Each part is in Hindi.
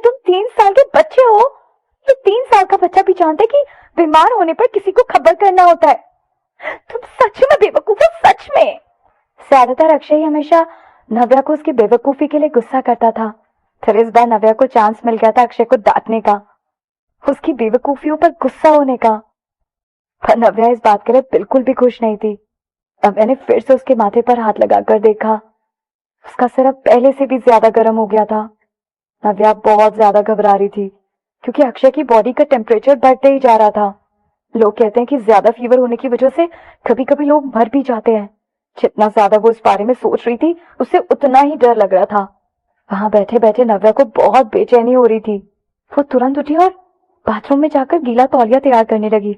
तुम 3 साल के बच्चे हो? ये 3 साल का बच्चा भी जानता है कि बीमार होने पर किसी को खबर करना होता है। तुम सच में बेवकूफ हो, सच में। ज्यादातर अक्षय ही हमेशा नव्या को उसकी बेवकूफी के लिए गुस्सा करता था। फिर इस बार नव्या को चांस मिल गया था अक्षय को डांटने का, उसकी बेवकूफियों पर गुस्सा होने का। पर नव्या इस बात के लिए बिल्कुल भी खुश नहीं थी। नव्या ने फिर से उसके माथे पर हाथ लगाकर देखा। उसका सिर अब पहले से भी ज्यादा गर्म हो गया था। नव्या बहुत ज्यादा घबरा रही थी क्योंकि अक्षय की बॉडी का टेम्परेचर बढ़ते ही जा रहा था। लोग कहते हैं कि ज्यादा फीवर होने की वजह से कभी कभी लोग मर भी जाते हैं। जितना ज्यादा वो इस बारे में सोच रही थी उससे उतना ही डर लग रहा था। वहां बैठे बैठे नव्या को बहुत बेचैनी हो रही थी। वो तुरंत उठी और बाथरूम में जाकर गीला तौलिया तैयार करने लगी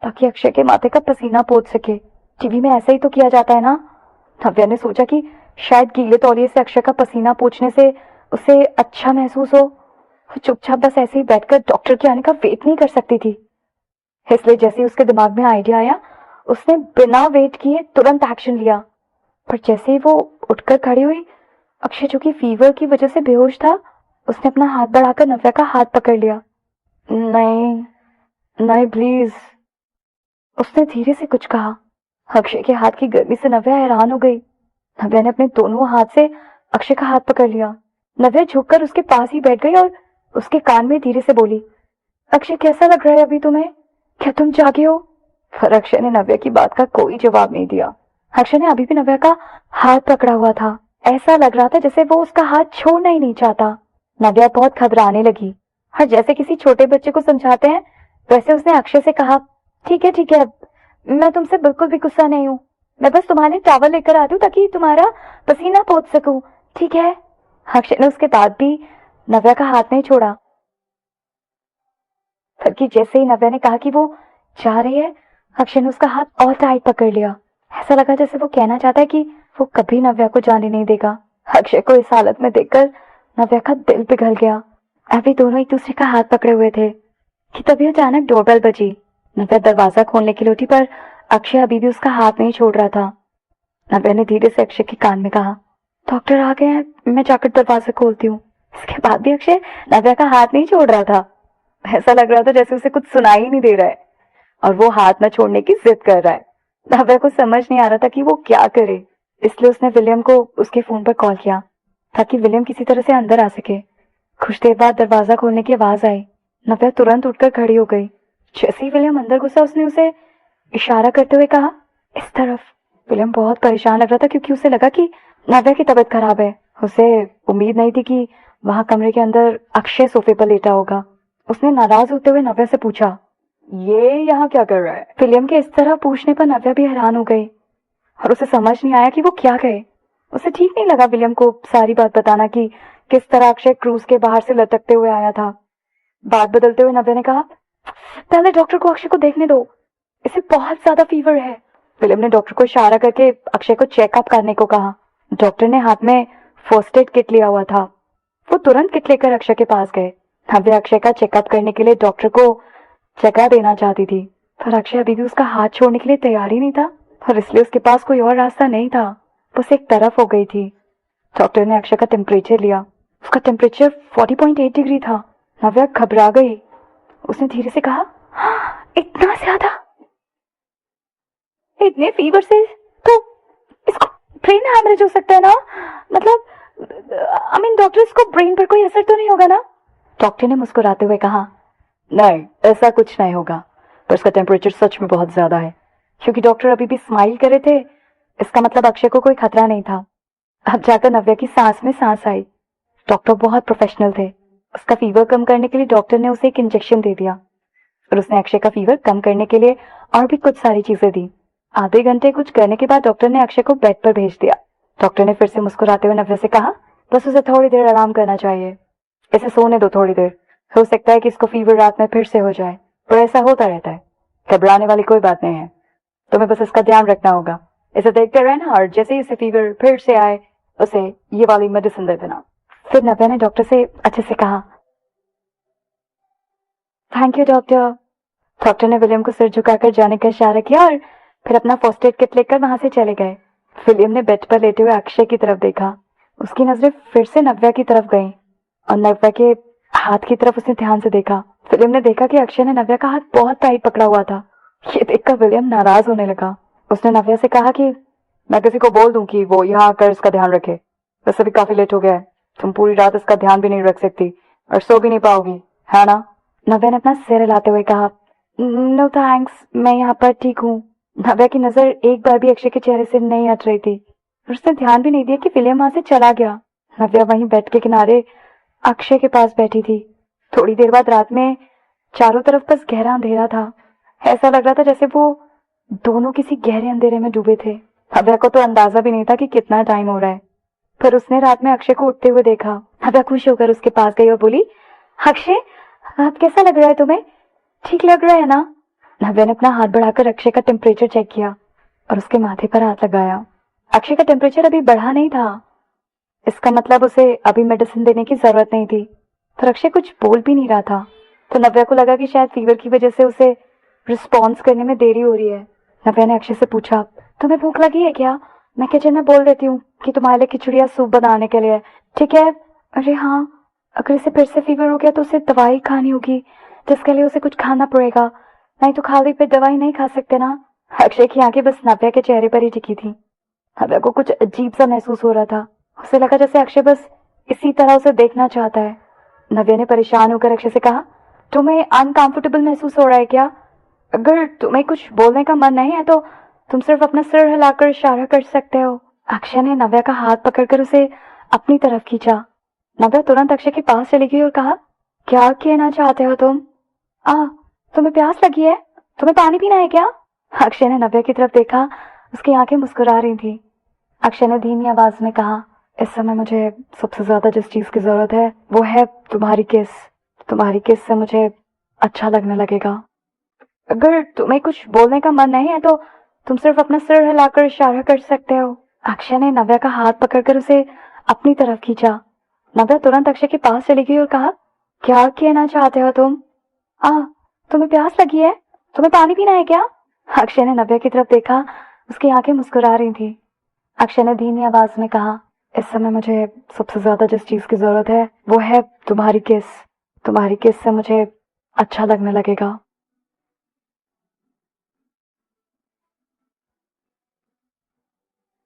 ताकि अक्षय के माथे का पसीना पोंछ सके। टीवी में ऐसा ही तो किया जाता है ना। नव्या ने सोचा कि शायद गीले तौलिए से अक्षय का पसीना पोंछने से उसे अच्छा महसूस हो। वो चुपचाप बस ऐसे ही बैठकर डॉक्टर के आने का वेट नहीं कर सकती थी। इसलिए जैसे ही उसके दिमाग में आइडिया आया उसने बिना वेट किए तुरंत एक्शन लिया। पर जैसे ही वो उठकर खड़ी हुई, अक्षय जो कि फीवर की वजह से बेहोश था, उसने अपना हाथ बढ़ाकर नव्या का हाथ पकड़ लिया। नहीं नहीं प्लीज, उसने धीरे से कुछ कहा। अक्षय के हाथ की गर्मी से नव्या हैरान हो गई। नव्या ने अपने दोनों हाथ से अक्षय का हाथ पकड़ लिया। नव्या झुककर उसके पास ही बैठ गई और उसके कान में धीरे से बोली, अक्षय कैसा लग रहा है अभी तुम्हें? क्या तुम जागे हो? पर अक्षय ने नव्या की बात का कोई जवाब नहीं दिया। अक्षय ने अभी भी नव्या का हाथ पकड़ा हुआ था। ऐसा लग रहा था जैसे वो उसका हाथ छोड़ना ही नहीं चाहता। नव्या बहुत घबराने लगी और जैसे किसी छोटे बच्चे को समझाते हैं वैसे उसने अक्षय से कहा, ठीक है, मैं तुमसे बिल्कुल भी गुस्सा नहीं हूँ। मैं बस तुम्हारे टॉवल लेकर आती हूँ ताकि तुम्हारा पसीना पोंछ सकूं, ठीक है? अक्षय ने उसके बाद भी नव्या का हाथ नहीं छोड़ा। बल्कि जैसे ही नव्या ने कहा कि वो जा रही है, अक्षय ने उसका हाथ और टाइट पकड़ लिया। ऐसा लगा जैसे वो कहना चाहता है कि वो कभी नव्या को जाने नहीं देगा। अक्षय को इस हालत में देखकर नव्या का दिल पिघल गया। अभी दोनों एक दूसरे का हाथ पकड़े हुए थे कि तभी अचानक डोरबेल बजी। नव्या दरवाजा खोलने के लिए उठी पर अक्षय अभी भी उसका हाथ नहीं छोड़ रहा था। नव्या ने धीरे से अक्षय के कान में कहा, डॉक्टर आ गए हैं, मैं जाकर दरवाजा खोलती हूँ। इसके बाद भी अक्षय नव्या का हाथ नहीं छोड़ रहा था। ऐसा लग रहा था जैसे उसे कुछ सुनाई ही नहीं दे रहा है और वो हाथ न छोड़ने की जिद कर रहा है। नव्या को समझ नहीं आ रहा था कि वो क्या करे, इसलिए उसने विलियम को उसके फोन पर कॉल किया ताकि विलियम किसी तरह से अंदर आ सके। कुछ देर बाद दरवाजा खोलने की आवाज आई। नव्या तुरंत उठकर खड़ी हो गई। जैसे ही विलियम अंदर घुसा उसने उसे इशारा करते हुए कहा, इस तरफ। विलियम बहुत परेशान लग रहा था क्योंकि उसे लगा कि नव्या की तबीयत खराब है। उसे उम्मीद नहीं थी कि वहां कमरे के अंदर अक्षय सोफे पर लेटा होगा। उसने नाराज होते हुए नव्या से पूछा, ये यहाँ क्या कर रहा है? विलियम के इस तरह पूछने पर नव्या भी हैरान हो गई और उसे समझ नहीं आया कि वो क्या कहे। उसे ठीक नहीं लगा विलियम को सारी बात बताना कि किस तरह अक्षय क्रूज के बाहर से लटकते हुए आया था। बात बदलते हुए नव्या ने कहा, पहले डॉक्टर को अक्षय को देखने दो, इसे बहुत ज्यादा फीवर है। विलियम ने डॉक्टर को इशारा करके अक्षय को चेकअप करने को कहा। डॉक्टर ने हाथ में फर्स्ट एड किट लिया हुआ था। वो तुरंत किट लेकर अक्षय के पास गए। नव्या अक्षय का चेकअप करने के लिए डॉक्टर को जगह देना चाहती थी पर अक्षय अभी भी उसका हाथ छोड़ने के लिए तैयार ही नहीं था और इसलिए उसके पास कोई और रास्ता नहीं था। बस एक तरफ हो गई थी। डॉक्टर ने अक्षय का टेम्परेचर लिया। उसका टेम्परेचर 40.8 डिग्री था। नव्या घबरा गई। उसने धीरे से कहा, इतना ज्यादा? इतने फीवर से तो इसको ब्रेन हैमरेज हो सकता है ना? मतलब डॉक्टर, इसको ब्रेन पर कोई असर तो नहीं होगा ना? डॉक्टर ने मुस्कुराते हुए कहा, नहीं, ऐसा कुछ नहीं होगा, पर इसका टेम्परेचर सच में बहुत ज्यादा है। क्योंकि डॉक्टर अभी भी स्माइल कर रहे थे, इसका मतलब अक्षय को कोई खतरा नहीं था। अब जाकर नव्या की सांस में सांस आई। डॉक्टर बहुत प्रोफेशनल थे। उसका फीवर कम करने के लिए डॉक्टर ने उसे एक इंजेक्शन दे दिया और उसने अक्षय का फीवर कम करने के लिए और भी कुछ सारी चीजें दी। आधे घंटे कुछ करने के बाद डॉक्टर ने अक्षय को बेड पर भेज दिया। डॉक्टर ने फिर से मुस्कुराते हुए नव्या से कहा, बस उसे थोड़ी देर आराम करना चाहिए, इसे सोने दो थोड़ी देर। हो सकता है कि इसको फीवर रात में फिर से हो जाए, पर ऐसा होता रहता है। घबराने वाली कोई बात नहीं है, तुम्हें बस इसका ध्यान रखना होगा। इसे देखते रहना और जैसे ही इसे फीवर फिर से आए उसे ये वाली मेडिसिन दे देना। फिर नव्या ने डॉक्टर से अच्छे से कहा, थैंक यू डॉक्टर। डॉक्टर ने विलियम को सिर झुकाकर जाने का इशारा किया और फिर अपना फर्स्ट एड किट लेकर वहां से चले गए। विलियम ने बेड पर लेटे हुए अक्षय की तरफ देखा। उसकी नजरें फिर से नव्या की तरफ गईं और नव्या के हाथ की तरफ उसने ध्यान से देखा। विलियम ने देखा कि अक्षय ने नव्या का हाथ बहुत टाइट पकड़ा हुआ था। ये देखकर विलियम नाराज होने लगा। उसने नव्या से कहा कि मैं किसी को बोल दूं कि वो यहाँ आकर इसका ध्यान रखे। वैसे भी काफी लेट हो गया है, तुम पूरी रात इसका ध्यान भी नहीं रख सकती और सो भी नहीं पाओगी, है ना? नव्या ने अपना सिर हिलाते हुए कहा, नो थैंक्स, मैं यहाँ पर ठीक हूँ। नव्या की नजर एक बार भी अक्षय के चेहरे से नहीं हट रही थी और उसने ध्यान भी नहीं दिया कि विलियम वहां से चला गया। नव्या वहीं बेड के किनारे अक्षय के पास बैठी थी। थोड़ी देर बाद रात में चारों तरफ बस गहरा अंधेरा था। ऐसा लग रहा था जैसे वो दोनों किसी गहरे अंधेरे में डूबे थे। नव्या को तो अंदाजा भी नहीं था कि कितना टाइम हो रहा है, पर उसने रात में अक्षय को उठते हुए देखा। नव्या खुश होकर उसके पास गई और बोली, अक्षय, अब कैसा लग रहा है तुम्हें? ठीक लग रहा है ना? नव्या ने अपना हाथ बढ़ाकर अक्षय का टेम्परेचर चेक किया और उसके माथे पर हाथ लगाया। अक्षय का टेम्परेचर अभी बढ़ा नहीं था। इसका मतलब उसे अभी मेडिसिन देने की जरूरत नहीं थी। पर अक्षय कुछ बोल भी नहीं रहा था, तो नव्या को लगा कि शायद फीवर की वजह से उसे रिस्पॉन्स करने में देरी हो रही है। नव्या ने अक्षय से पूछा, तुम्हें भूख लगी है क्या? मैं किचन में बोल देती हूँ कि तुम्हारे लिए खिचड़ी या सूप बनाने के लिए, ठीक है? अरे हाँ, अगर इसे फिर से फीवर हो गया तो उसे दवाई खानी होगी, जिसके लिए उसे कुछ खाना पड़ेगा, नहीं तो खाली पेट दवाई नहीं खा सकते ना। अक्षय की आंखें बस नव्या के चेहरे पर ही टिकी थी। नव्या को कुछ अजीब सा महसूस हो रहा था। उसे लगा जैसे अक्षय बस इसी तरह उसे देखना चाहता है। नव्या ने परेशान होकर अक्षय से कहा, तुम्हें अनकंफर्टेबल महसूस हो रहा है क्या? अगर तुम्हें कुछ बोलने का मन नहीं है तो तुम सिर्फ अपना सिर हिलाकर इशारा कर सकते हो। अक्षय ने नव्या का हाथ पकड़कर उसे अपनी तरफ खींचा। नव्या तुरंत अक्षय के पास चली गई और कहा, क्या कहना चाहते हो तुम? तुम्हें प्यास लगी है? तुम्हें पानी पीना है क्या? अक्षय ने नव्या की तरफ देखा। उसकी आंखें मुस्कुरा रही थी। अक्षय ने धीमी आवाज में कहा, इस समय मुझे सबसे ज्यादा जिस चीज की जरूरत है वो है तुम्हारी किस। तुम्हारी किस से मुझे अच्छा लगने लगेगा। अगर तुम्हें कुछ बोलने का मन नहीं है तो तुम सिर्फ अपना सिर हिलाकर इशारा कर सकते हो। अक्षय ने नव्या का हाथ पकड़कर उसे अपनी तरफ खींचा। नव्या तुरंत अक्षय के पास चली गई और कहा, क्या कहना चाहते हो तुम? तुम्हें प्यास लगी है? तुम्हें पानी पीना है क्या? अक्षय ने नव्या की तरफ देखा। उसकी आंखें मुस्कुरा रही थी। अक्षय ने धीमी आवाज में कहा, इस समय मुझे सबसे ज्यादा जिस चीज की जरूरत है वो है तुम्हारी किस। तुम्हारी किस से मुझे अच्छा लगने लगेगा।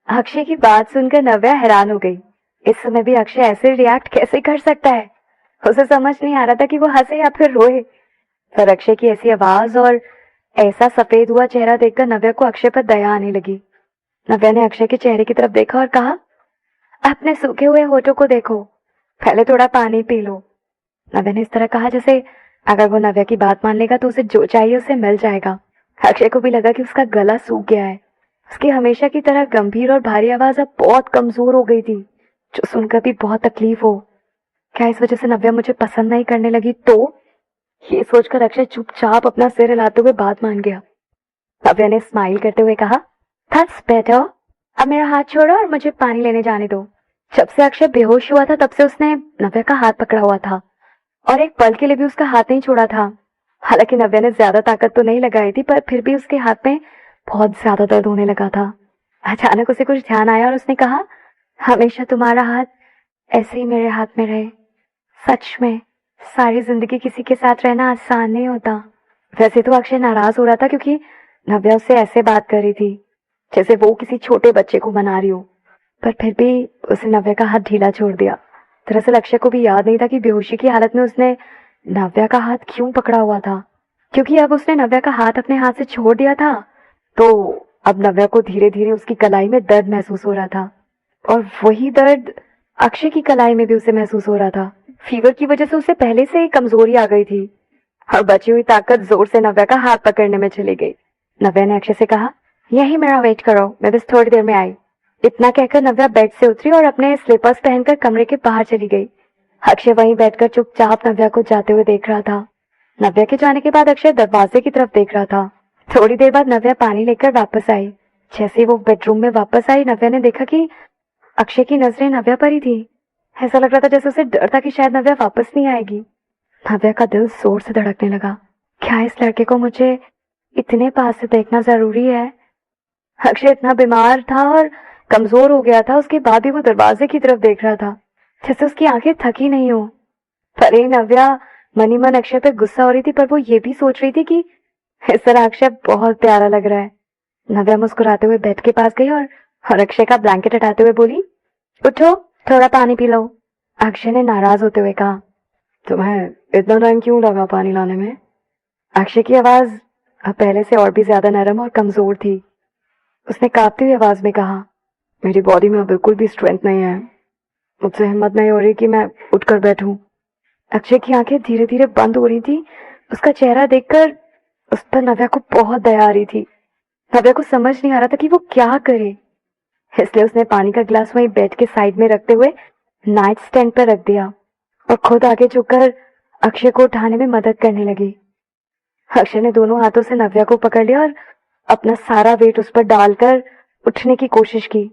अक्षय की बात सुनकर नव्या हैरान हो गई। इस समय भी अक्षय ऐसे रिएक्ट कैसे कर सकता है? उसे समझ नहीं आ रहा था कि वो हंसे या फिर रोए। पर अक्षय की ऐसी आवाज और ऐसा सफेद हुआ चेहरा देखकर नव्या को अक्षय पर दया आने लगी। नव्या ने अक्षय के चेहरे की तरफ देखा और कहा, अपने सूखे हुए होठों को देखो, पहले थोड़ा पानी पी लो। नव्या ने इस तरह कहा जैसे अगर वो नव्या की बात मान लेगा तो उसे जो चाहिए उसे मिल जाएगा। अक्षय को भी लगा कि उसका गला सूख गया है। उसकी हमेशा की तरह गंभीर और भारी आवाज अब बहुत कमजोर हो गई थी, जो सुनकर भी बहुत तकलीफ हो। क्या इस वजह से नव्या मुझे पसंद नहीं करने लगी? तो ये सोचकर अक्षय चुपचाप अपना सिर हिलाते हुए बात मान गया। नव्या ने स्माइल करते हुए कहा, दैट्स बेटर। अब मेरा हाथ छोड़ो और मुझे पानी लेने जाने दो। जब से अक्षय बेहोश हुआ था तब से उसने नव्या का हाथ पकड़ा हुआ था और एक पल के लिए भी उसका हाथ नहीं छोड़ा था। हालांकि नव्या ने ज्यादा ताकत तो नहीं लगाई थी, पर फिर भी उसके हाथ में बहुत ज्यादा दर्द होने लगा था। अचानक उसे कुछ ध्यान आया और उसने कहा, हमेशा तुम्हारा हाथ ऐसे ही मेरे हाथ में रहे। सच में सारी जिंदगी किसी के साथ रहना आसान नहीं होता। वैसे तो अक्षय नाराज हो रहा था क्योंकि नव्या उससे ऐसे बात कर रही थी जैसे वो किसी छोटे बच्चे को मना रही हो, पर फिर भी उसे नव्या का हाथ ढीला छोड़ दिया। दरअसल अक्षय को भी याद नहीं था कि बेहोशी की हालत में उसने नव्या का हाथ क्यों पकड़ा हुआ था, क्योंकि अब उसने नव्या का हाथ अपने हाथ से छोड़ दिया था तो अब नव्या को धीरे धीरे उसकी कलाई में दर्द महसूस हो रहा था और वही दर्द अक्षय की कलाई में भी उसे महसूस हो रहा था। फीवर की वजह से उसे पहले से ही कमजोरी आ गई थी और बची हुई ताकत जोर से नव्या का हाथ पकड़ने में चली गई। नव्या ने अक्षय से कहा, यही मेरा वेट करो, मैं बस थोड़ी देर में आई। इतना कहकर नव्या बेड से उतरी और अपने स्लीपर्स पहनकर कमरे के बाहर चली गई। अक्षय वहीं बैठकर चुपचाप नव्या को जाते हुए देख रहा था। नव्या के जाने के बाद अक्षय दरवाजे की तरफ देख रहा था। थोड़ी देर बाद नव्या पानी लेकर वापस आई। जैसे वो बेडरूम में वापस आई, नव्या ने देखा कि अक्षय की नजरें नव्या पर ही थी। ऐसा लग रहा था जैसे उसे डर था कि शायद नव्या वापस नहीं आएगी। नव्या का दिल जोर से धड़कने लगा। क्या इस लड़के को मुझे इतने पास से देखना जरूरी है? अक्षय इतना बीमार था और कमजोर हो गया था, उसके बाद भी वो दरवाजे की तरफ देख रहा था जैसे उसकी आंखें थकी नहीं हो। पर ही नव्या मनी मन अक्षय पे गुस्सा हो रही थी, पर वो ये भी सोच रही थी कि इस तरह अक्षय बहुत प्यारा लग रहा है। नव्या मुस्कुराते हुए बेड के पास गई और अक्षय का ब्लैंकेट हटाते हुए बोली, उठो, थोड़ा पानी पी लो। अक्षय ने नाराज होते हुए कहा, तुम्हें इतना टाइम क्यों लगा पानी लाने में? अक्षय की आवाज अब पहले से और भी ज्यादा नरम और कमजोर थी। उसने कांपती हुई आवाज में कहा, मेरी बॉडी में बिल्कुल भी स्ट्रेंथ नहीं है, मुझसे हिम्मत नहीं हो रही कि मैं उठकर बैठूं। अक्षय की आंखें धीरे धीरे बंद हो रही थी। उसका चेहरा देखकर उस पर नव्या को बहुत दया आ रही थी। नव्या को समझ नहीं आ रहा था कि वो क्या करे, इसलिए उसने पानी का गिलास वहीं बेड के साइड में रखते हुए नाइट स्टैंड पर रख दिया और खुद आगे झुककर अक्षय को उठाने में मदद करने लगी। अक्षय ने दोनों हाथों से नव्या को पकड़ लिया और अपना सारा वेट उस पर डालकर उठने की कोशिश की।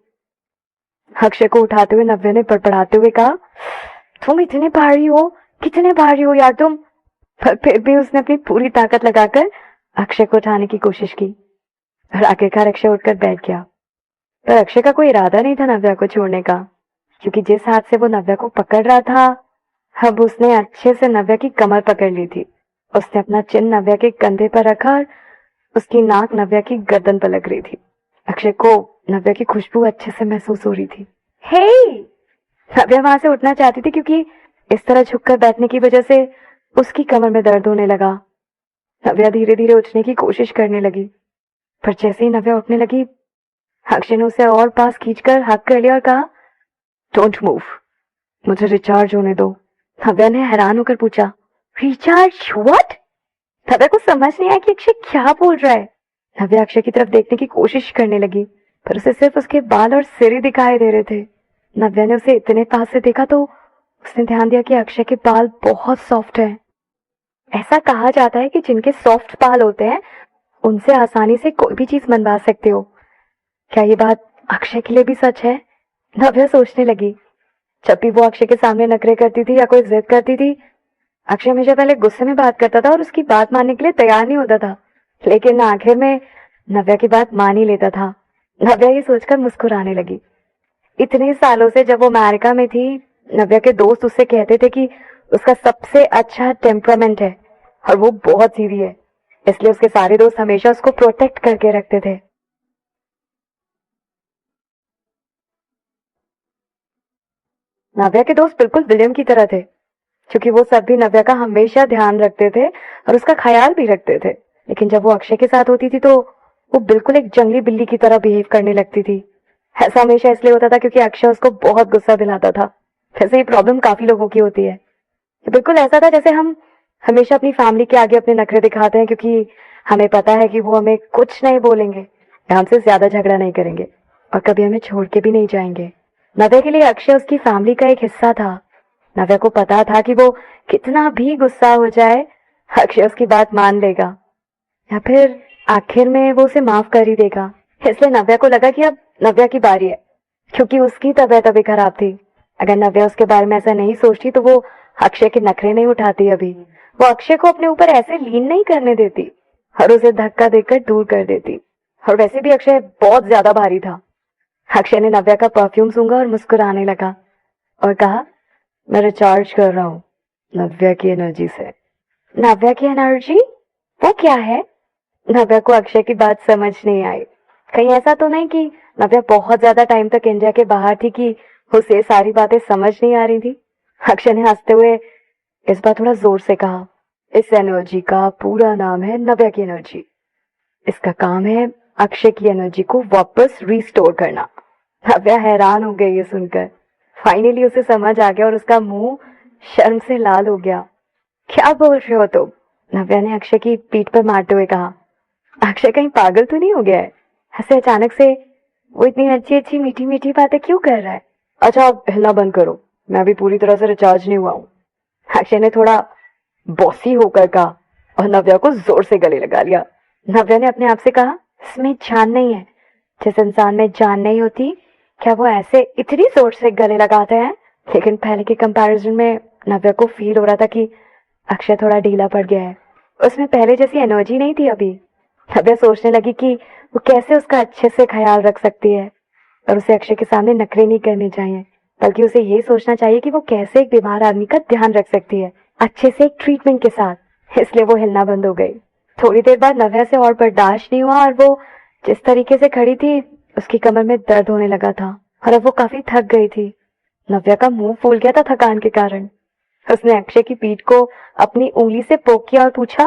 अक्षय को उठाते हुए नव्या ने बड़बड़ाते हुए कहा, तुम इतने भारी हो, कितने भारी हो यार तुम। पर फिर भी उसने अपनी पूरी ताकत लगाकर अक्षय को उठाने की कोशिश की और आखिरकार अक्षय उठकर बैठ गया। पर अक्षय का कोई इरादा नहीं था नव्या को छोड़ने का, क्योंकि जिस हाथ से वो नव्या को पकड़ रहा था, अब उसने अच्छे से नव्या की कमर पकड़ ली थी। उसने अपना चिन नव्या के कंधे पर रखा और उसकी नाक नव्या की गर्दन पर लग रही थी। अक्षय को नव्या की खुशबू अच्छे से महसूस हो रही थी। हे! नव्या वहां से उठना चाहती थी, क्योंकि इस तरह झुककर बैठने की वजह से उसकी कमर में दर्द होने लगा। नव्या धीरे धीरे उठने की कोशिश करने लगी, पर जैसे ही नव्या उठने लगी, अक्षय ने उसे और पास खींचकर हक कर लिया और कहा, डोंट मूव, मुझे रिचार्ज होने दो। नव्या ने हैरान होकर पूछा, रिचार्ज व्हाट? नव्या को समझ नहीं आया कि अक्षय क्या बोल रहा है। नव्या अक्षय की तरफ देखने की कोशिश करने लगी, पर उसे सिर्फ उसके बाल और सिर ही दिखाई दे रहे थे। नव्या ने उसे इतने पास से देखा तो उसने ध्यान दिया कि अक्षय के बाल बहुत सॉफ्ट हैं। ऐसा कहा जाता है कि जिनके सॉफ्ट बाल होते हैं उनसे आसानी से कोई भी चीज मनवा सकते हो। क्या ये बात अक्षय के लिए भी सच है? नव्या सोचने लगी। जब भी वो अक्षय के सामने नखरे करती थी या कोई जिद करती थी, अक्षय हमेशा पहले गुस्से में बात करता था और उसकी बात मानने के लिए तैयार नहीं होता था, लेकिन आखिर में नव्या की बात मान ही लेता था। नव्या ये सोचकर मुस्कुराने लगी। इतने सालों से जब वो अमेरिका में थी, नव्या के दोस्त उससे कहते थे कि उसका सबसे अच्छा टेम्परामेंट है और वो बहुत सीधी है, इसलिए उसके सारे दोस्त हमेशा उसको प्रोटेक्ट करके रखते थे। नव्या के दोस्त बिल्कुल विलियम की तरह थे, क्योंकि वो सब भी नव्या का हमेशा ध्यान रखते थे और उसका ख्याल भी रखते थे। लेकिन जब वो अक्षय के साथ होती थी तो वो बिल्कुल एक जंगली बिल्ली की तरह बिहेव करने लगती थी। ऐसा हमेशा इसलिए होता था क्योंकि अक्षय उसको बहुत गुस्सा दिलाता था। वैसे ये प्रॉब्लम काफी लोगों की होती है। ये बिल्कुल ऐसा था जैसे हम हमेशा अपनी फैमिली के आगे अपने नखरे दिखाते हैं, क्योंकि हमें पता है कि वो हमें कुछ नहीं बोलेंगे या हमसे ज्यादा झगड़ा नहीं करेंगे और कभी हमें छोड़ के भी नहीं जाएंगे। नव्या के लिए अक्षय उसकी फैमिली का एक हिस्सा था। नव्या को पता था कि वो कितना भी गुस्सा हो जाए, अक्षय उसकी बात मान लेगा या फिर आखिर में वो उसे माफ कर ही देगा। इसलिए नव्या को लगा कि अब नव्या की बारी है, क्योंकि उसकी तबीयत अभी खराब थी। अगर नव्या उसके बारे में ऐसा नहीं सोचती तो वो अक्षय के नखरे नहीं उठाती। अभी वो अक्षय को अपने ऊपर ऐसे लीन नहीं करने देती और उसे धक्का देकर दूर कर देती। और वैसे भी अक्षय बहुत ज्यादा भारी था। अक्षय ने नव्या का परफ्यूम सूंघा और मुस्कुराने लगा और कहा, मैं रिचार्ज कर रहा हूँ नव्या की एनर्जी से। नव्या की एनर्जी? वो क्या है? नव्या को अक्षय की बात समझ नहीं आई। कहीं ऐसा तो नहीं कि नव्या बहुत ज्यादा टाइम तक इंडिया के बाहर थी कि उसे सारी बातें समझ नहीं आ रही थी? अक्षय ने हंसते हुए इस बार थोड़ा जोर से कहा, इस एनर्जी का पूरा नाम है नव्या की एनर्जी। इसका काम है अक्षय की एनर्जी को वापस रिस्टोर करना। नव्या हैरान हो गई ये सुनकर। फाइनली उसे समझ आ गया और उसका मुंह शर्म से लाल हो गया। क्या बोल रहे हो तुम? नव्या ने अक्षय की पीठ पर मारते हुए कहा। अक्षय कहीं पागल तो नहीं हो गया है? ऐसे अचानक से वो इतनी अच्छी अच्छी मीठी मीठी बातें क्यों कर रहा है? अच्छा अब हिलना बंद करो, मैं अभी पूरी तरह से रिचार्ज नहीं हुआ हूँ, अक्षय ने थोड़ा बॉसी होकर कहा और नव्या को जोर से गले लगा लिया। नव्या ने अपने आप से कहा, इसमें जान नहीं है। जिस इंसान में जान नहीं होती, क्या वो ऐसे इतनी जोर से गले लगाते हैं? लेकिन पहले के कंपैरिजन में नव्या को फील हो रहा था कि अक्षय थोड़ा ढीला पड़ गया है। उसमें पहले जैसी एनर्जी नहीं थी अभी। नव्या सोचने लगी कि वो कैसे उसका अच्छे से ख्याल रख सकती है और उसे अक्षय के सामने नखरे नहीं करने चाहिए। बल्कि उसे ये सोचना चाहिए कि वो कैसे एक बीमार आदमी का ध्यान रख सकती है, अच्छे से एक ट्रीटमेंट के साथ। इसलिए वो हिलना बंद हो गई। थोड़ी देर बाद नव्या से और बर्दाश्त नहीं हुआ और वो जिस तरीके से खड़ी थी उसकी कमर में दर्द होने लगा था और अब वो काफी थक गई थी। नव्या का मुंह फूल गया था थकान के कारण। उसने अक्षय की पीठ को अपनी उंगली से पोक किया और पूछा,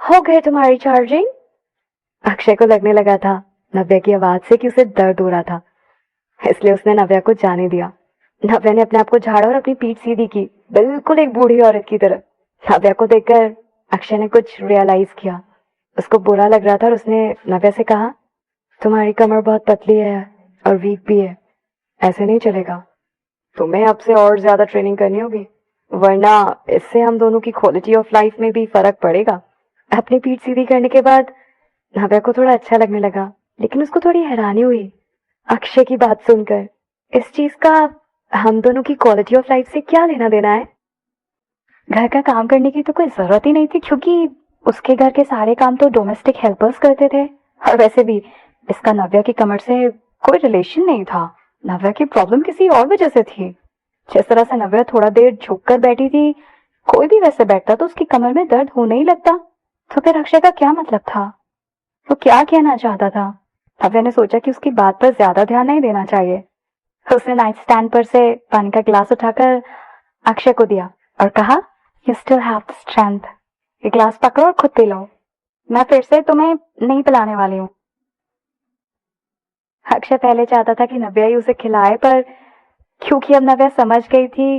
हो गए तुम्हारी चार्जिंग? अक्षय को लगने लगा था नव्या की आवाज से कि उसे दर्द हो रहा था, इसलिए उसने नव्या को जाने दिया। नव्या ने अपने आप को झाड़ा और अपनी पीठ सीधी की, बिल्कुल एक बूढ़ी औरत की तरह। नव्या को देखकर अक्षय ने कुछ रियलाइज किया। उसको बुरा लग रहा था और उसने नव्या से कहा, तुम्हारी कमर बहुत पतली है और वीक भी है, ऐसे नहीं चलेगा। तुम्हें अब से और ज्यादा ट्रेनिंग करनी होगी, वरना इससे हम दोनों की क्वालिटी ऑफ लाइफ में भी फर्क पड़ेगा। अपनी पीठ सीधी करने के बाद नव्या को थोड़ा अच्छा लगने लगा, लेकिन उसको थोड़ी हैरानी हुई अक्षय की बात सुनकर। इस चीज का हम दोनों की क्वालिटी ऑफ लाइफ से क्या लेना देना है? घर का काम करने की तो कोई जरूरत ही नहीं थी, क्योंकि उसके घर के सारे काम तो डोमेस्टिक हेल्पर्स करते थे। और वैसे भी इसका नव्या की कमर से कोई रिलेशन नहीं था। नव्या की प्रॉब्लम किसी और वजह से थी। जिस तरह से नव्या थोड़ा देर झुककर बैठी थी, कोई भी वैसे बैठता तो उसकी कमर में दर्द होने ही लगता। तो फिर अक्षय का क्या मतलब था? वो क्या कहना चाहता था? नव्या ने सोचा कि उसकी बात पर ज्यादा ध्यान नहीं देना चाहिए। उसने नाइट स्टैंड पर से पानी का गिलास उठाकर अक्षय को दिया और कहा, you still have the strength. ये गिलास पकड़ो और खुद पी लो, मैं फिर से तुम्हें नहीं पिलाने वाली हूँ। अक्षय पहले चाहता था कि नव्या ही उसे खिलाए, पर क्योंकि अब नव्या समझ गई थी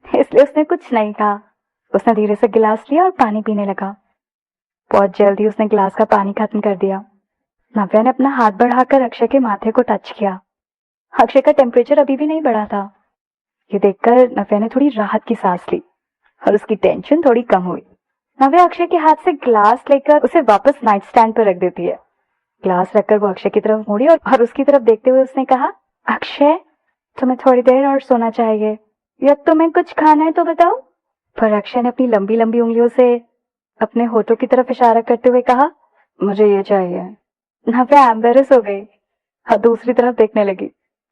इसलिए उसने कुछ नहीं कहा। उसने धीरे से गिलास लिया और पानी पीने लगा। बहुत जल्दी उसने गिलास का पानी खत्म कर दिया। नव्या ने अपना हाथ बढ़ाकर अक्षय के माथे को टच किया। अक्षय का टेम्परेचर अभी भी नहीं बढ़ा था। ये देखकर नव्या ने थोड़ी राहत की सांस ली और उसकी टेंशन थोड़ी कम हुई। नव्या अक्षय के हाथ से ग्लास लेकर उसे वापस नाइट स्टैंड पर रख देती है। ग्लास रखकर वो अक्षय की तरफ मुड़ी और उसकी तरफ देखते हुए उसने कहा, अक्षय, तुम्हें थोड़ी देर और सोना चाहिए या तुम्हें कुछ खाना है तो बताओ। पर अक्षय ने अपनी लंबी लंबी उंगलियों से अपने होठों की तरफ इशारा करते हुए कहा, मुझे ये चाहिए। नव्या एम्बेरस हो गई और दूसरी तरफ देखने लगी,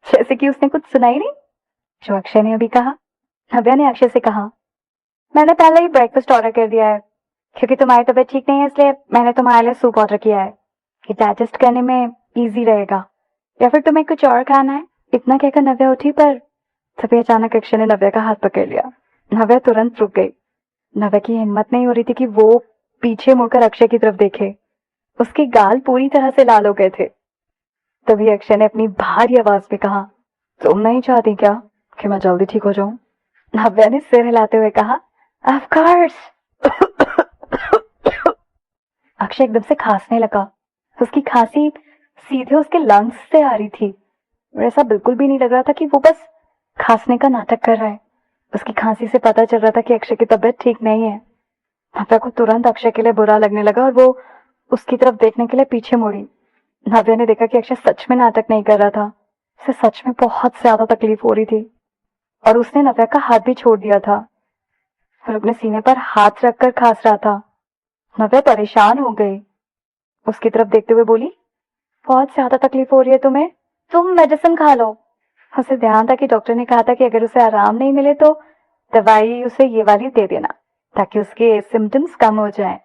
जैसे कि उसने कुछ सुना ही नहीं जो अक्षय ने अभी कहा। नव्या ने अक्षय से कहा, मैंने पहले ही ब्रेकफास्ट ऑर्डर कर दिया है, क्योंकि तुम्हारी तबीयत ठीक नहीं है इसलिए मैंने तुम्हारे लिए सूप ऑर्डर किया है। ये डाइजेस्ट करने में इजी रहेगा। या फिर तुम्हें कुछ और खाना है? इतना कहकर नव्या उठी, पर तभी अचानक अक्षय ने नव्या का हाथ पकड़ लिया। नव्या तुरंत रुक गई। नव्या की हिम्मत नहीं हो रही थी कि वो पीछे मुड़कर अक्षय की तरफ देखे। उसके गाल पूरी तरह से लाल हो गए थे। तभी अक्षय ने अपनी भारी आवाज में कहा, तुम नहीं चाहती क्या कि मैं जल्दी ठीक हो जाऊं? नव्या ने सिर हिलाते हुए कहा, ऑफ कोर्स। अक्षय एकदम से खांसने लगा। उसकी खांसी सीधे उसके लंग्स से आ रही थी और ऐसा बिल्कुल भी नहीं लग रहा था कि वो बस खांसने का नाटक कर रहा है। उसकी खांसी से पता चल रहा था कि अक्षय की तबीयत ठीक नहीं है। नव्या को तुरंत अक्षय के लिए बुरा लगने लगा और वो उसकी तरफ देखने के लिए पीछे मुड़ी। नव्या ने देखा कि अक्षय सच में नाटक नहीं कर रहा था। उसे सच में बहुत ज्यादा तकलीफ हो रही थी और उसने नव्या का हाथ भी छोड़ दिया था और अपने सीने पर हाथ रखकर खांस रहा था। नव्या परेशान हो गई। उसकी तरफ देखते हुए बोली, बहुत ज्यादा तकलीफ हो रही है तुम्हें, तुम मेडिसिन खा लो। उसे ध्यान था कि डॉक्टर ने कहा था कि अगर उसे आराम नहीं मिले तो दवाई उसे ये वाली दे देना, ताकि उसके सिम्टम्स कम हो जाएं।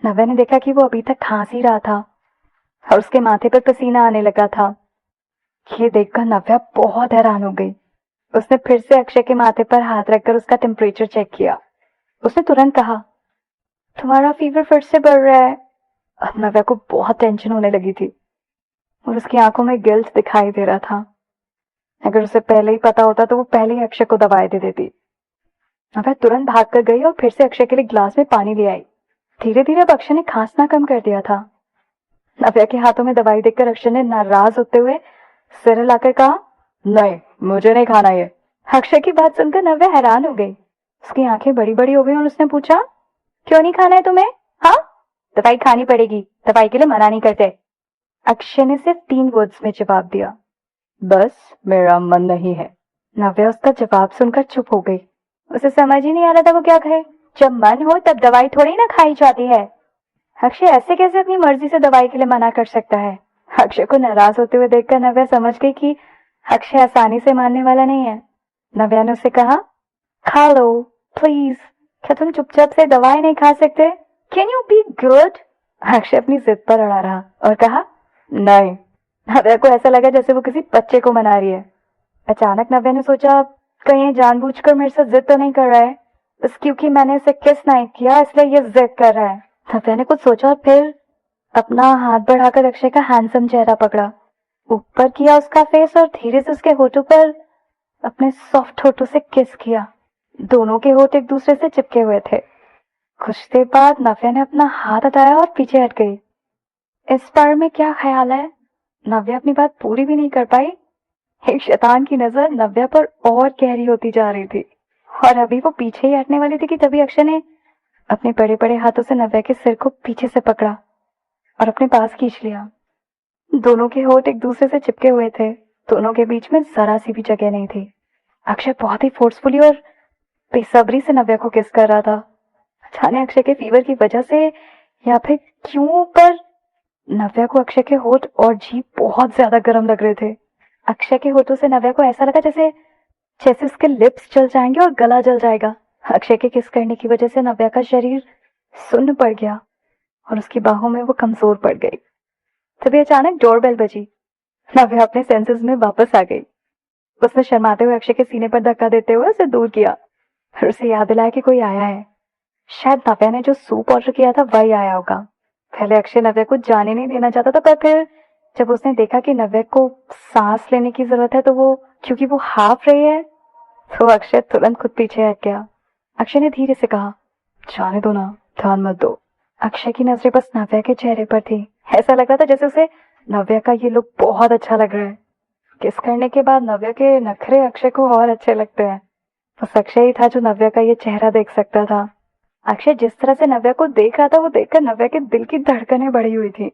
नव्या ने देखा कि वो अभी तक खांस ही रहा था और उसके माथे पर पसीना आने लगा था। ये देखकर नव्या बहुत हैरान हो गई। उसने फिर से अक्षय के माथे पर हाथ रखकर उसका टेम्परेचर चेक किया। उसने तुरंत कहा, तुम्हारा फीवर फिर से बढ़ रहा है। अब नव्या को बहुत टेंशन होने लगी थी और उसकी आंखों में गिल्ट दिखाई दे रहा था। अगर उसे पहले ही पता होता तो वो पहले ही अक्षय को दवाई दे देती। नव्या तुरंत भाग कर गई और फिर से अक्षय के लिए गिलास में पानी ले आई। धीरे धीरे अब अक्षय ने खांसना कम कर दिया था। नव्या के हाथों में दवाई देखकर अक्षय ने नाराज होते हुए सिर हिलाकर कहा, नहीं, मुझे नहीं खाना ये। अक्षय की बात सुनकर नव्या हैरान हो गई। उसकी आंखें बड़ी बड़ी हो गई और उसने पूछा, क्यों नहीं खाना है तुम्हें? हाँ, दवाई खानी पड़ेगी, दवाई के लिए मना नहीं करते। अक्षय ने सिर्फ 3 वर्ड्स में जवाब दिया, बस मेरा मन नहीं है। नव्या उसका जवाब सुनकर चुप हो गई। उसे समझ ही नहीं आ रहा था वो क्या कहे। जब मन हो तब दवाई थोड़ी ना खाई जाती है। अक्षय ऐसे कैसे अपनी मर्जी से दवाई के लिए मना कर सकता है? अक्षय को नाराज होते हुए देखकर नव्या समझ गई कि अक्षय आसानी से मानने वाला नहीं है। नव्या ने उससे कहा, खा लो प्लीज, क्या तुम चुपचाप से दवाई नहीं खा सकते? Can you be good? Akshay अपनी जिद पर अड़ा रहा और कहा, नहीं। नव्या को ऐसा लगा जैसे वो किसी बच्चे को मना रही है। अचानक नव्या ने सोचा, कहीं जानबूझकर मेरे से जिद तो नहीं कर रहा है, बस क्योंकि मैंने इसे किस नहीं किया इसलिए ये जिद कर रहा है। नव्या ने कुछ सोचा और फिर अपना हाथ बढ़ाकर अक्षय का हैंडसम चेहरा पकड़ा, ऊपर किया उसका फेस और धीरे से उसके होठों पर अपने सॉफ्ट होठों से किस किया। दोनों के होठ एक दूसरे से चिपके हुए थे। कुछ देर बाद नव्या ने अपना हाथ हटाया और पीछे हट गई। इस बार में क्या ख्याल है? नव्या अपनी बात पूरी भी नहीं कर पाई। एक शैतान की नजर नव्या पर और गहरी होती जा रही थी और अभी वो पीछे ही हटने वाली थी कि तभी अक्षय ने अपने बड़े बड़े हाथों से नव्या के सिर को पीछे से पकड़ा और अपने पास खींच लिया। दोनों के होठ एक दूसरे से चिपके हुए थे, दोनों के बीच में जरा सी भी जगह नहीं थी। अक्षय बहुत ही फोर्सफुली और बेसब्री से नव्या को किस कर रहा था। जाने अक्षय के फीवर की वजह से या फिर क्यों, पर नव्या को अक्षय के होठ और जीभ बहुत ज्यादा गर्म लग रहे थे। अक्षय के होठों से नव्या को ऐसा लगा जैसे जैसे उसके लिप्स जल जाएंगे और गला जल जाएगा। अक्षय के किस करने की वजह से नव्या का शरीर सुन्न पड़ गया और उसकी बाहों में वो कमजोर पड़ गई। तभी अचानक डोरबेल बजी। नव्या अपने सेंसेस में वापस आ गई। उसने शर्माते हुए अक्षय के सीने पर धक्का देते हुए उसे दूर किया और उसे याद दिलाया कि कोई आया है। शायद नव्या ने जो सूप ऑर्डर किया था वही आया होगा। पहले अक्षय नव्या को जाने नहीं देना चाहता था, पर फिर जब उसने देखा कि नव्या को सांस लेने की जरूरत है तो वो क्योंकि वो हाफ रही है, तो अक्षय तुरंत खुद पीछे हट गया। अक्षय ने धीरे से कहा, जाने दो ना, ध्यान मत दो। अक्षय की नजरें बस नव्या के चेहरे पर थी। ऐसा लग रहा था जैसे उसे नव्या का ये लुक बहुत अच्छा लग रहा है। किस करने के बाद नव्या के नखरे अक्षय को और अच्छे लगते हैं। बस अक्षय ही था जो नव्या का ये चेहरा देख सकता था। अक्षय जिस तरह से नव्या को देख रहा था वो देखकर नव्या के दिल की धड़कनें बढ़ी हुई थी।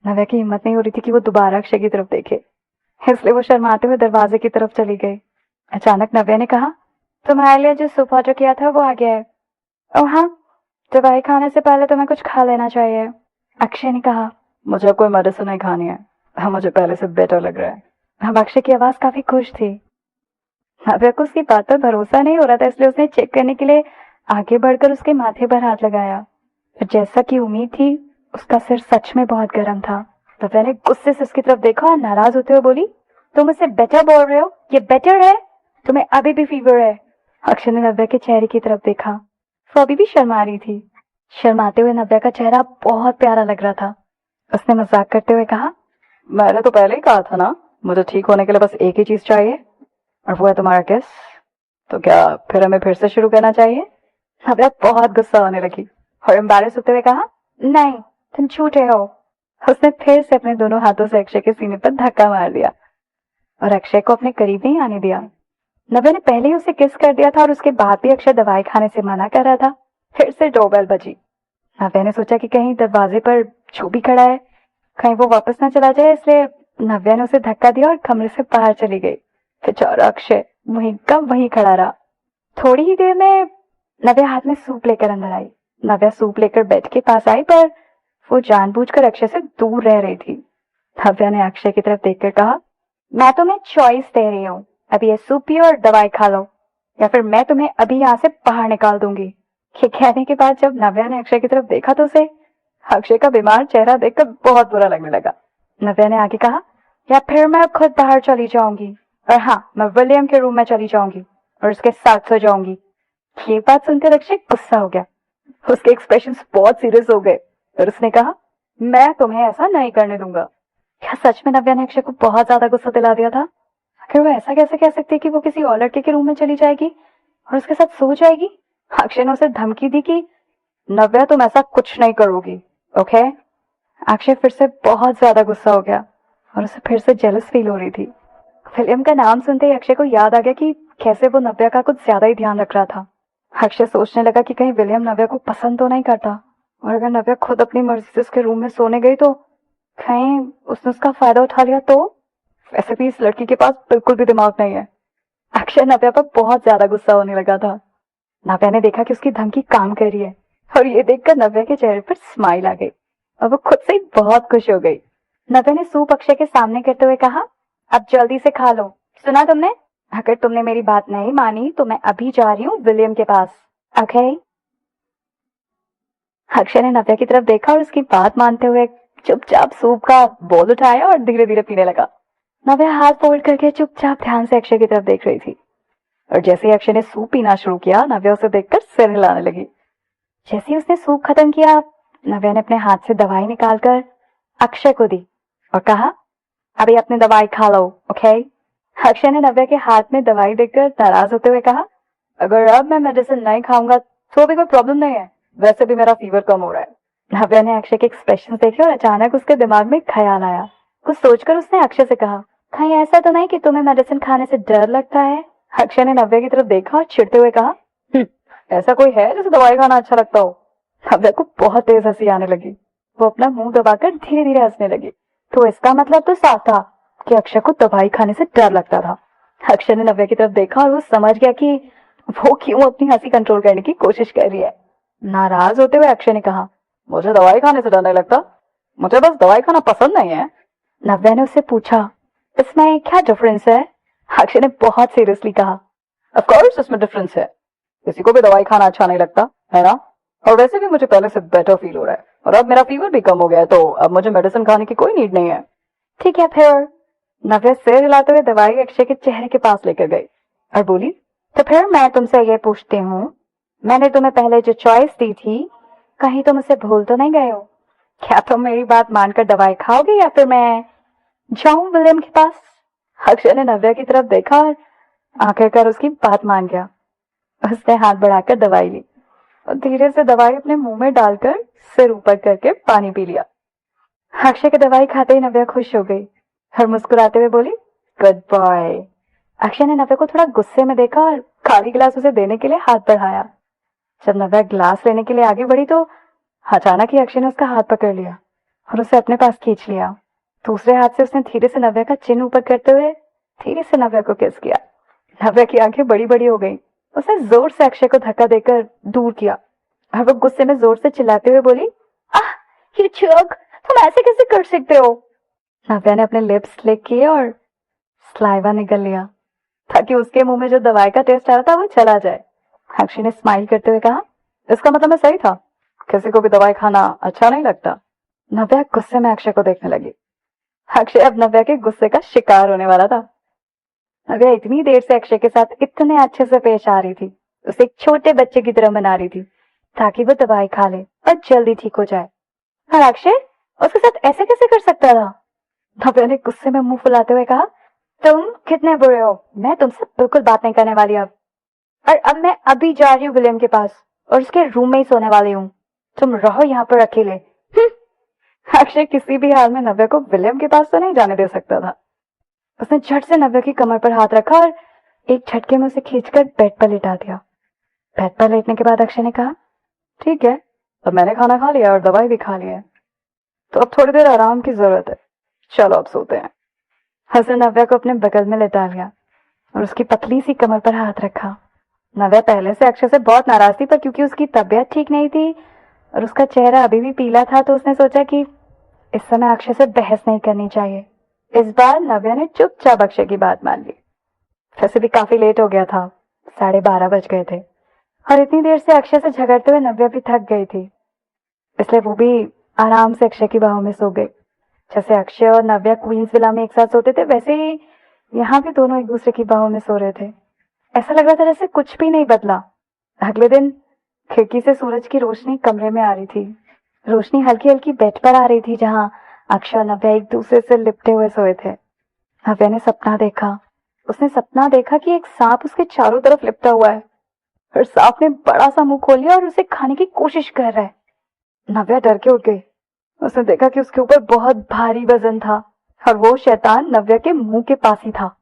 नव्या की हिम्मत नहीं हो रही थी कि वो दोबारा अक्षय की तरफ देखे, इसलिए वो शर्माते हुए दरवाजे की तरफ चली गई। अचानक नव्या ने कहा, तुम्हारे लिए जो सूप ऑर्डर किया था वो आ गया है। ओह हाँ, दवाई खाने से पहले तुम्हें कुछ खा लेना चाहिए। अक्षय ने कहा, मुझे कोई मेडिसिन नहीं खानी है, हाँ मुझे पहले से बेटर लग रहा है। अब अक्षय की आवाज काफी खुश थी। नव्या को उसकी बात पर भरोसा नहीं हो रहा था, इसलिए उसने चेक करने के लिए आगे बढ़कर उसके माथे पर हाथ लगाया। फिर जैसा कि उम्मीद थी, उसका सिर सच में बहुत गर्म था। नव्या ने गुस्से से उसकी तरफ देखा और नाराज होते हुए बोली, तुम मुझसे बेटर बोल रहे हो? ये बेटर है? तुम्हें अभी भी फीवर है? अक्षय ने नव्या के चेहरे की तरफ देखा। वो अभी भी शर्मा रही थी। शर्माते हुए नव्या का चेहरा बहुत प्यारा लग रहा था। उसने मजाक करते हुए कहा, मैंने तो पहले ही कहा था ना, मुझे ठीक होने के लिए बस एक ही चीज चाहिए और वो है तुम्हारा किस। तो क्या फिर हमें फिर से शुरू करना चाहिए? नव्या बहुत गुस्सा होने लगी और एम्बैरेस होते हुए कहा, नहीं तुम झूठे हो। उसने फिर से अपने दोनों हाथों से अक्षय के सीने पर धक्का मार दिया और अक्षय को अपने करीब नहीं आने दिया। नव्या ने पहले ही उसे किस कर दिया था और उसके बाद भी अक्षय दवाई खाने से मना कर रहा था। फिर से डोरबेल बजी। नव्या ने सोचा कि कहीं दरवाजे पर जो भी खड़ा है कहीं वो वापस ना चला जाए, इसलिए नव्या ने उसे धक्का दिया और कमरे से बाहर चली गई। बेचारा अक्षय वहीं का वहीं खड़ा रहा। थोड़ी ही देर में नव्या हाथ में सूप लेकर अंदर आई। नव्या सूप लेकर बेड के पास आई, पर वो जानबूझकर अक्षय से दूर रह रही थी। नव्या ने अक्षय की तरफ देखकर कहा, मैं तुम्हें चॉइस दे रही हूँ, अभी ये सूप पियो और दवाई खा लो, या फिर मैं तुम्हें अभी यहाँ से बाहर निकाल दूंगी। ये कहने के बाद जब नव्या ने अक्षय की तरफ देखा तो उसे अक्षय का बीमार चेहरा देखकर बहुत बुरा लगने लगा। नव्या ने आगे कहा, या फिर मैं खुद बाहर चली जाऊंगी, और हाँ मैं विलियम के रूम में चली जाऊंगी और उसके साथ सो जाऊंगी। ये बात सुनकर अक्षय गुस्सा हो गया। उसके एक्सप्रेशन बहुत सीरियस हो गए और उसने कहा, मैं तुम्हें ऐसा नहीं करने दूंगा। क्या सच में नव्या ने अक्षय को बहुत ज्यादा गुस्सा दिला दिया था? आखिर वो ऐसा कैसे कह सकती कि वो किसी और लड़के के रूम में चली जाएगी और उसके साथ सो जाएगी? अक्षय ने उसे धमकी दी कि नव्या तुम ऐसा कुछ नहीं करोगी, ओके? अक्षय फिर से बहुत ज्यादा गुस्सा हो गया और उसे फिर से जेलस फील हो रही थी। विलियम का नाम सुनते ही अक्षय को याद आ गया कि कैसे वो नव्या का कुछ ज्यादा ही ध्यान रख रहा था। अक्षय सोचने लगा कि कहीं विलियम नव्या को पसंद तो नहीं करता, और अगर नव्या खुद अपनी मर्जी से उसके रूम में सोने गई तो कहीं उसने उसका फायदा उठा लिया तो? वैसे भी इस लड़की के पास बिल्कुल भी दिमाग नहीं है। अक्षय नव्या पर बहुत ज्यादा गुस्सा होने लगा था। नव्या ने देखा कि उसकी धमकी काम कर रही है और ये देखकर नव्या के चेहरे पर स्माइल आ गई और वो खुद से ही बहुत खुश हो गई। नव्या ने सूप अक्षय के सामने करते हुए कहा, अब जल्दी से खा लो, सुना तुमने? अगर तुमने मेरी बात नहीं मानी तो मैं अभी जा रही हूँ विलियम के पास। ओके? अक्षय ने नव्या की तरफ देखा और उसकी बात मानते हुए चुपचाप सूप का बोल उठाया और धीरे धीरे पीने लगा। नव्या हाथ फोल्ड करके चुपचाप ध्यान से अक्षय की तरफ देख रही थी और जैसे ही अक्षय ने सूप पीना शुरू किया, नव्या उसे देखकर सिर हिलाने लगी। जैसे ही उसने सूप खत्म किया, नव्या ने अपने हाथ से दवाई निकालकर अक्षय को दी और कहा, अभी अपनी दवाई खा लो, ओके? अक्षय ने नव्या के हाथ में दवाई देखकर नाराज होते हुए कहा, अगर अब मैं मेडिसिन नहीं खाऊंगा तो भी कोई प्रॉब्लम नहीं है, वैसे भी मेरा फीवर कम हो रहा है। नव्या ने अक्षय के एक्सप्रेशन देखे और अचानक उसके दिमाग में ख्याल आया। कुछ सोचकर उसने अक्षय से कहा, कहीं ऐसा तो नहीं कि तुम्हें मेडिसिन खाने से डर लगता है? अक्षय ने नव्या की तरफ देखा और चिढ़ते हुए कहा, ऐसा कोई है जिसे दवाई खाना अच्छा लगता हो? नव्या को बहुत तेज हंसी आने लगी। वो अपना मुंह दबाकर धीरे धीरे हंसने लगी। तो इसका मतलब तो साफ था कि अक्षय को दवाई खाने से डर लगता था। अक्षय ने नव्या की तरफ देखा और वो समझ गया कि वो क्यों अपनी हंसी कंट्रोल करने की कोशिश कर रही है। नाराज होते हुए अक्षय ने कहा, मुझे दवाई खाने से डर नहीं लगता, मुझे बस दवाई खाना पसंद नहीं है। नव्या ने उससे पूछा, इसमें क्या डिफरेंस है? अक्षय ने बहुत सीरियसली कहा, ऑफ कोर्स इसमें डिफरेंस है, किसी को भी दवाई खाना अच्छा नहीं लगता है ना? और वैसे भी मुझे पहले से बेटर फील हो रहा है और अब मेरा फीवर भी कम हो गया है, तो अब मुझे मेडिसिन खाने की कोई नीड नहीं है। ठीक है फिर। नव्या सिर हिलाते हुए दवाई अक्षय के चेहरे के पास लेकर गई और बोली, तो फिर मैं तुमसे ये पूछती हूँ, मैंने तुम्हें पहले जो चॉइस दी थी, कहीं तुम उसे भूल तो नहीं गए हो? क्या तुम मेरी बात मानकर दवाई खाओगे या फिर मैं जाऊं विलियम के पास? अक्षय ने नव्या की तरफ देखा और आखिरकार उसकी बात मान गया। उसने हाथ बढ़ाकर दवाई ली और धीरे से दवाई अपने मुंह में डालकर सिर ऊपर करके पानी पी लिया। अक्षय की दवाई खाते ही नव्या खुश हो गई और मुस्कुराते हुए बोली, गुड बॉय। अक्षय ने नव्या को थोड़ा गुस्से में देखा और खाली गिलास उसे देने के लिए हाथ बढ़ाया। जब नव्या गिलास लेने के लिए आगे बढ़ी तो अचानक ही अक्षय ने उसका हाथ पकड़ लिया और उसे अपने पास खींच लिया। दूसरे हाथ से उसने धीरे से नव्या का चिन्ह ऊपर करते हुए धीरे से नव्या को किस किया। नव्या की आंखें बड़ी बड़ी हो गई। उसने जोर से अक्षय को धक्का देकर दूर किया और वो गुस्से में जोर से चिल्लाते हुए बोली, आह, ये चोक, तुम ऐसे कैसे कर सकते हो? नव्या ने अपने लिप्स लिक किए और सलाइवा निगल लिया ताकि उसके मुंह में जो दवाई का टेस्ट आ रहा था वो चला जाए। अक्षय ने स्माइल करते हुए कहा, इसका मतलब मैं सही था, किसी को भी दवाई खाना अच्छा नहीं लगता। नव्या गुस्से में अक्षय को देखने लगी। अक्षय अब नव्या के गुस्से का शिकार होने वाला था। नव्या इतनी देर से अक्षय के साथ इतने अच्छे से पेश आ रही थी, उसे एक छोटे बच्चे की तरह मना रही थी ताकि वो दवाई खा ले और जल्दी ठीक हो जाए। और अक्षय उसके साथ ऐसे कैसे कर सकता था? नव्या ने गुस्से में मुंह फुलाते हुए कहा, तुम कितने बुरे हो, मैं तुमसे बिल्कुल बात नहीं करने वाली अब। और अब मैं अभी जा रही हूँ विलियम के पास और उसके रूम में ही सोने वाली हूँ। तुम रहो यहाँ पर अकेले। अक्षय किसी भी हाल में नव्या को विलियम के पास तो नहीं जाने दे सकता था। उसने झट से नव्या की कमर पर हाथ रखा और एक झटके में उसे खींचकर बेड पर लेटा दिया। बेड पर लेटने के बाद अक्षय ने कहा, ठीक है, अब मैंने खाना खा लिया और दवाई भी खा ली है, तो अब थोड़ी देर आराम की जरूरत है, चलो अब सोते हैं। हसन नव्या को अपने बगल में लेटा लिया और उसकी पतली सी कमर पर हाथ रखा। नव्या पहले से अक्षय से बहुत नाराज थी, पर क्योंकि उसकी तबीयत ठीक नहीं थी और उसका चेहरा अभी भी पीला था, तो उसने सोचा कि इस समय अक्षय से बहस नहीं करनी चाहिए। इस बार नव्या ने चुपचाप अक्षय की बात मान ली। वैसे भी काफी लेट हो गया था, 12:30 बज गए थे और इतनी देर से अक्षय से झगड़ते हुए नव्या भी थक गई थी, इसलिए वो भी आराम से अक्षय की बाहों में सो गई। जैसे अक्षय और नव्या क्वींस विला में एक साथ सोते थे, वैसे ही यहाँ भी दोनों एक दूसरे की बाहों में सो रहे थे। ऐसा लग रहा था जैसे कुछ भी नहीं बदला। अगले दिन खिड़की से सूरज की रोशनी कमरे में आ रही थी। रोशनी हल्की हल्की बेड पर आ रही थी जहाँ अक्षय और नव्या एक दूसरे से लिपटे हुए सोए थे। नव्या ने सपना देखा। उसने सपना देखा कि एक सांप उसके चारों तरफ लिपटा हुआ है और सांप ने बड़ा सा मुंह खोल लिया और उसे खाने की कोशिश कर रहा है। नव्या डर के उठ गई। उसने देखा कि उसके ऊपर बहुत भारी वजन था और वो शैतान नव्या के मुंह के पास ही था।